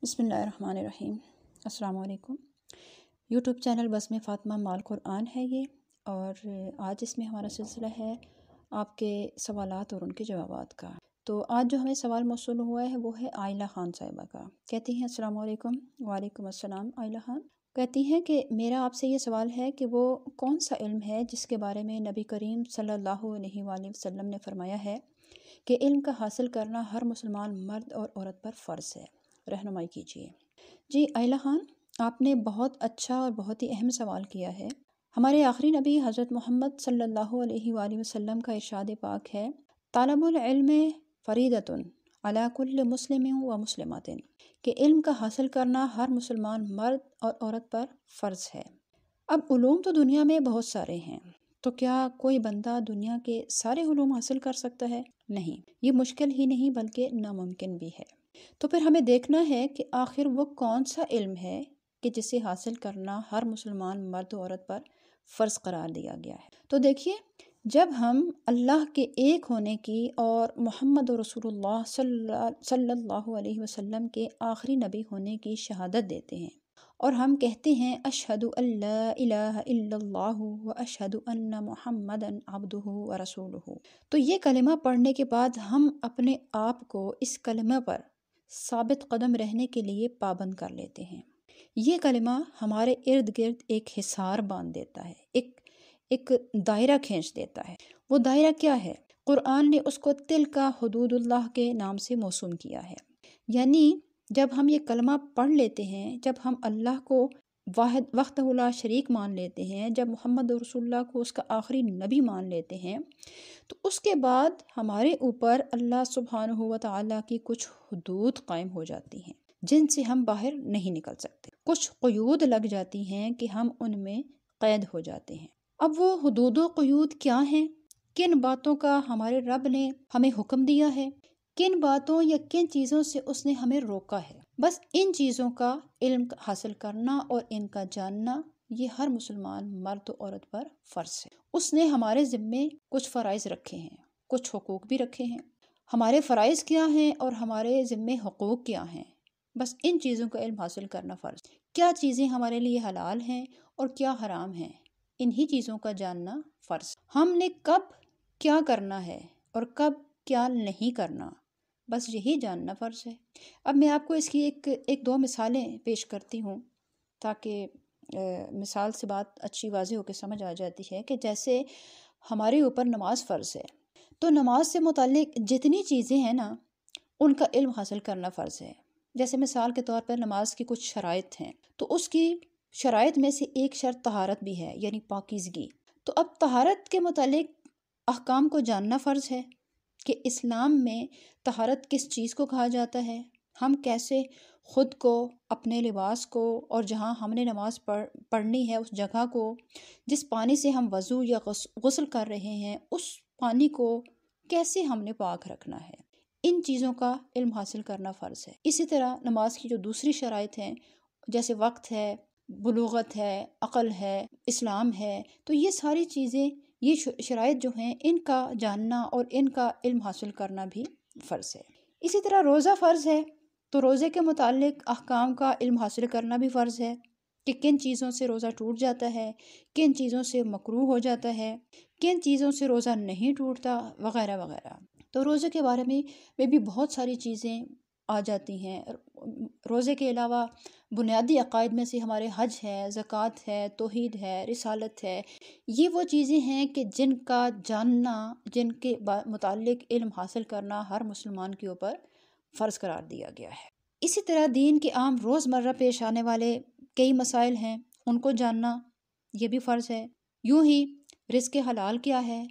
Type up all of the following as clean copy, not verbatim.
بسم اللہ الرحمن الرحیم۔ السلام علیکم۔ یوٹیوب چینل بسم فاطمہ مال قرآن ہے یہ، اور آج اس میں ہمارا سلسلہ ہے آپ کے سوالات اور ان کے جوابات کا۔ تو آج جو ہمیں سوال موصول ہوا ہے وہ ہے عائلہ خان صاحبہ کا۔ کہتی ہیں السلام علیکم۔ وعلیکم السلام عائلہ خان۔ کہتی ہیں کہ میرا آپ سے یہ سوال ہے کہ وہ کون سا علم ہے جس کے بارے میں نبی کریم صلی اللہ علیہ وآلہ وسلم نے فرمایا ہے کہ علم کا حاصل کرنا ہر مسلمان مرد اور عورت پر فرض ہے، رہنمائی کیجیے۔ جی عائلہ خان، آپ نے بہت اچھا اور بہت ہی اہم سوال کیا ہے۔ ہمارے آخری نبی حضرت محمد صلی اللہ علیہ وآلہ وسلم کا ارشاد پاک ہے، طالب العلم فریضۃ علی کل مسلم و مسلمۃ، کہ علم کا حاصل کرنا ہر مسلمان مرد اور عورت پر فرض ہے۔ اب علوم تو دنیا میں بہت سارے ہیں، تو کیا کوئی بندہ دنیا کے سارے علوم حاصل کر سکتا ہے؟ نہیں، یہ مشکل ہی نہیں بلکہ ناممکن بھی ہے۔ تو پھر ہمیں دیکھنا ہے کہ آخر وہ کون سا علم ہے کہ جسے حاصل کرنا ہر مسلمان مرد و عورت پر فرض قرار دیا گیا ہے۔ تو دیکھیے، جب ہم اللہ کے ایک ہونے کی اور محمد رسول اللہ صلی اللہ علیہ وسلم کے آخری نبی ہونے کی شہادت دیتے ہیں اور ہم کہتے ہیں اشہد ان لا الہ الا اللہ و اشہد ان محمد عبدہ و رسولہ، تو یہ کلمہ پڑھنے کے بعد ہم اپنے آپ کو اس کلمہ پر ثابت قدم رہنے کے لیے پابند کر لیتے ہیں۔ یہ کلمہ ہمارے ارد گرد ایک حصار باندھ دیتا ہے، ایک دائرہ کھینچ دیتا ہے۔ وہ دائرہ کیا ہے؟ قرآن نے اس کو تلک حدود اللہ کے نام سے موسوم کیا ہے۔ یعنی جب ہم یہ کلمہ پڑھ لیتے ہیں، جب ہم اللہ کو واحد وحدہ لا شریک مان لیتے ہیں، جب محمد رسول اللہ کو اس کا آخری نبی مان لیتے ہیں، تو اس کے بعد ہمارے اوپر اللہ سبحانہ و تعالیٰ کی کچھ حدود قائم ہو جاتی ہیں جن سے ہم باہر نہیں نکل سکتے۔ کچھ قیود لگ جاتی ہیں کہ ہم ان میں قید ہو جاتے ہیں۔ اب وہ حدود و قیود کیا ہیں؟ کن باتوں کا ہمارے رب نے ہمیں حکم دیا ہے، کن باتوں یا کن چیزوں سے اس نے ہمیں روکا ہے، بس ان چیزوں کا علم حاصل کرنا اور ان کا جاننا یہ ہر مسلمان مرد و عورت پر فرض ہے۔ اس نے ہمارے ذمے کچھ فرائض رکھے ہیں، کچھ حقوق بھی رکھے ہیں۔ ہمارے فرائض کیا ہیں اور ہمارے ذمے حقوق کیا ہیں، بس ان چیزوں کا علم حاصل کرنا فرض۔ کیا چیزیں ہمارے لیے حلال ہیں اور کیا حرام ہیں، انہی چیزوں کا جاننا فرض۔ ہم نے کب کیا کرنا ہے اور کب کیا نہیں کرنا، بس یہی جاننا فرض ہے۔ اب میں آپ کو اس کی ایک دو مثالیں پیش کرتی ہوں تاکہ مثال سے بات اچھی واضح ہو کے سمجھ آ جاتی ہے کہ جیسے ہمارے اوپر نماز فرض ہے، تو نماز سے متعلق جتنی چیزیں ہیں نا، ان کا علم حاصل کرنا فرض ہے۔ جیسے مثال کے طور پر نماز کی کچھ شرائط ہیں، تو اس کی شرائط میں سے ایک شرط طہارت بھی ہے، یعنی پاکیزگی۔ تو اب طہارت کے متعلق احکام کو جاننا فرض ہے کہ اسلام میں طہارت کس چیز کو کہا جاتا ہے، ہم کیسے خود کو، اپنے لباس کو، اور جہاں ہم نے نماز پڑھنی ہے اس جگہ کو، جس پانی سے ہم وضو یا غسل کر رہے ہیں اس پانی کو کیسے ہم نے پاک رکھنا ہے، ان چیزوں کا علم حاصل کرنا فرض ہے۔ اسی طرح نماز کی جو دوسری شرائط ہیں، جیسے وقت ہے، بلوغت ہے، عقل ہے، اسلام ہے، تو یہ ساری چیزیں، یہ شرائط جو ہیں، ان کا جاننا اور ان کا علم حاصل کرنا بھی فرض ہے۔ اسی طرح روزہ فرض ہے، تو روزے کے متعلق احکام کا علم حاصل کرنا بھی فرض ہے کہ کن چیزوں سے روزہ ٹوٹ جاتا ہے، کن چیزوں سے مکروہ ہو جاتا ہے، کن چیزوں سے روزہ نہیں ٹوٹتا، وغیرہ وغیرہ۔ تو روزے کے بارے میں بھی بہت ساری چیزیں آ جاتی ہیں۔ روزے کے علاوہ بنیادی عقائد میں سے ہمارے حج ہے، زکوٰۃ ہے، توحید ہے، رسالت ہے، یہ وہ چیزیں ہیں کہ جن کا جاننا، جن کے متعلق علم حاصل کرنا ہر مسلمان کے اوپر فرض قرار دیا گیا ہے۔ اسی طرح دین کے عام روزمرہ پیش آنے والے کئی مسائل ہیں، ان کو جاننا یہ بھی فرض ہے۔ یوں ہی رزق حلال کیا ہے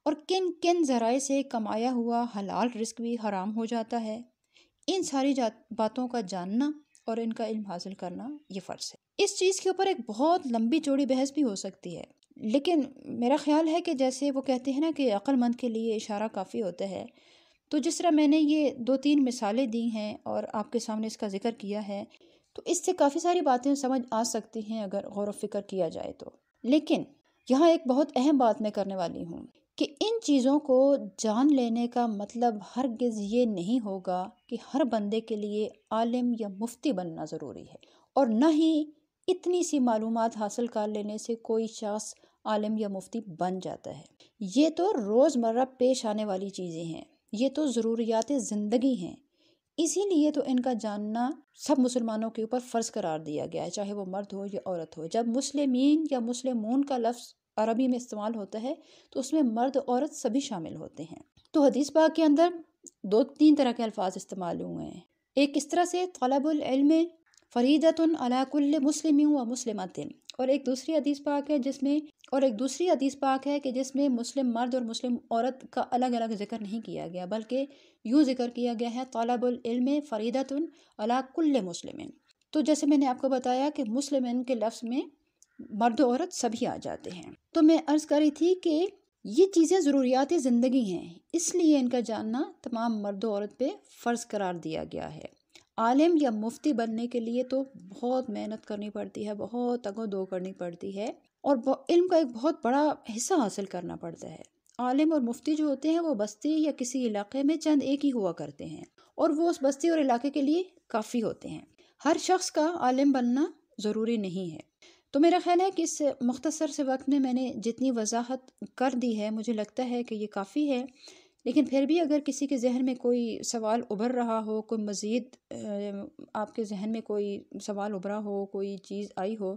اور کن کن ذرائع سے کمایا ہوا حلال رزق بھی حرام ہو جاتا ہے، ان ساری باتوں کا جاننا اور ان کا علم حاصل کرنا یہ فرض ہے۔ اس چیز کے اوپر ایک بہت لمبی چوڑی بحث بھی ہو سکتی ہے، لیکن میرا خیال ہے کہ جیسے وہ کہتے ہیں نا کہ عقل مند کے لیے اشارہ کافی ہوتا ہے، تو جس طرح میں نے یہ 2-3 مثالیں دی ہیں اور آپ کے سامنے اس کا ذکر کیا ہے، تو اس سے کافی ساری باتیں سمجھ آ سکتی ہیں اگر غور و فکر کیا جائے تو۔ لیکن یہاں ایک بہت اہم بات میں کرنے والی ہوں کہ ان چیزوں کو جان لینے کا مطلب ہرگز یہ نہیں ہوگا کہ ہر بندے کے لیے عالم یا مفتی بننا ضروری ہے، اور نہ ہی اتنی سی معلومات حاصل کر لینے سے کوئی شخص عالم یا مفتی بن جاتا ہے۔ یہ تو روزمرہ پیش آنے والی چیزیں ہیں، یہ تو ضروریات زندگی ہیں، اسی لیے تو ان کا جاننا سب مسلمانوں کے اوپر فرض قرار دیا گیا ہے، چاہے وہ مرد ہو یا عورت ہو۔ جب مسلمین یا مسلمون کا لفظ عربی میں استعمال ہوتا ہے تو اس میں مرد عورت سبھی شامل ہوتے ہیں۔ تو حدیث پاک کے اندر 2-3 طرح کے الفاظ استعمال ہوئے ہیں۔ ایک اس طرح سے طلب العلم فریضۃ علی کل مسلم و مسلمۃ، اور ایک دوسری حدیث پاک ہے کہ جس میں مسلم مرد اور مسلم عورت کا الگ الگ ذکر نہیں کیا گیا، بلکہ یوں ذکر کیا گیا ہے طلب العلم فریضۃ علی کل مسلم۔ تو جیسے میں نے آپ کو بتایا کہ مسلمین کے لفظ میں مرد و عورت سبھی آ جاتے ہیں۔ تو میں عرض کر رہی تھی کہ یہ چیزیں ضروریات زندگی ہیں، اس لیے ان کا جاننا تمام مرد و عورت پہ فرض قرار دیا گیا ہے۔ عالم یا مفتی بننے کے لیے تو بہت محنت کرنی پڑتی ہے، بہت تگ و دو کرنی پڑتی ہے، اور علم کا ایک بہت بڑا حصہ حاصل کرنا پڑتا ہے۔ عالم اور مفتی جو ہوتے ہیں وہ بستی یا کسی علاقے میں چند ایک ہی ہوا کرتے ہیں، اور وہ اس بستی اور علاقے کے لیے کافی ہوتے ہیں۔ ہر شخص کا عالم بننا ضروری نہیں ہے۔ تو میرا خیال ہے کہ اس مختصر سے وقت میں نے جتنی وضاحت کر دی ہے، مجھے لگتا ہے کہ یہ کافی ہے، لیکن پھر بھی اگر کسی کے ذہن میں کوئی سوال ابھر رہا ہو، کوئی مزید آپ کے ذہن میں کوئی سوال ابھرا ہو، کوئی چیز آئی ہو،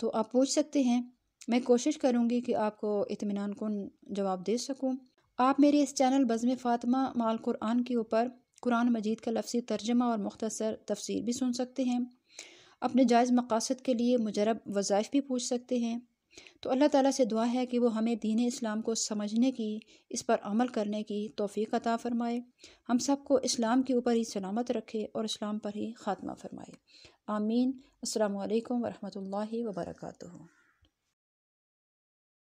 تو آپ پوچھ سکتے ہیں۔ میں کوشش کروں گی کہ آپ کو اطمینان کن جواب دے سکوں۔ آپ میرے اس چینل بزم فاطمہ مع القرآن کے اوپر قرآن مجید کا لفظی ترجمہ اور مختصر تفسیر بھی سن سکتے ہیں۔ اپنے جائز مقاصد کے لیے مجرب وظائف بھی پوچھ سکتے ہیں۔ تو اللہ تعالیٰ سے دعا ہے کہ وہ ہمیں دین اسلام کو سمجھنے کی، اس پر عمل کرنے کی توفیق عطا فرمائے، ہم سب کو اسلام کے اوپر ہی سلامت رکھے اور اسلام پر ہی خاتمہ فرمائے۔ آمین۔ السلام علیکم ورحمۃ اللہ وبرکاتہ۔